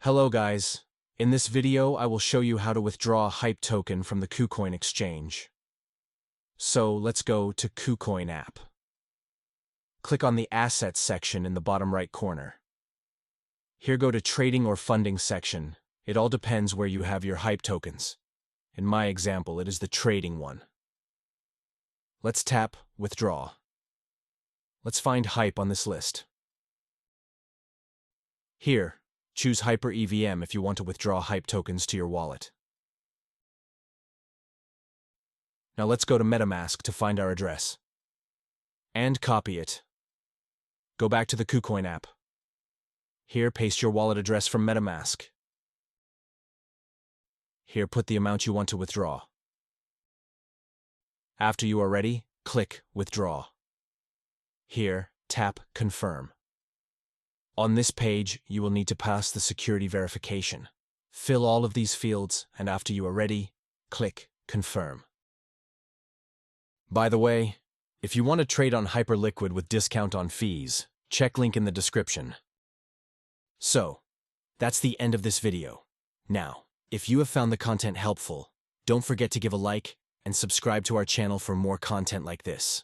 Hello guys. In this video, I will show you how to withdraw a Hype token from the Kucoin Exchange. So let's go to Kucoin App. Click on the Assets section in the bottom right corner. Here go to Trading or Funding section. It all depends where you have your Hype tokens. In my example, it is the trading one. Let's tap Withdraw. Let's find Hype on this list. Here, choose HyperEVM if you want to withdraw Hype tokens to your wallet. Now let's go to Metamask to find our address. And copy it. Go back to the Kucoin app. Here, paste your wallet address from Metamask. Here, put the amount you want to withdraw. After you are ready, click Withdraw. Here, tap Confirm. On this page, you will need to pass the security verification. Fill all of these fields, and after you are ready, click Confirm. By the way, if you want to trade on Hyperliquid with discount on fees, check link in the description. So, that's the end of this video. Now, if you have found the content helpful, don't forget to give a like and subscribe to our channel for more content like this.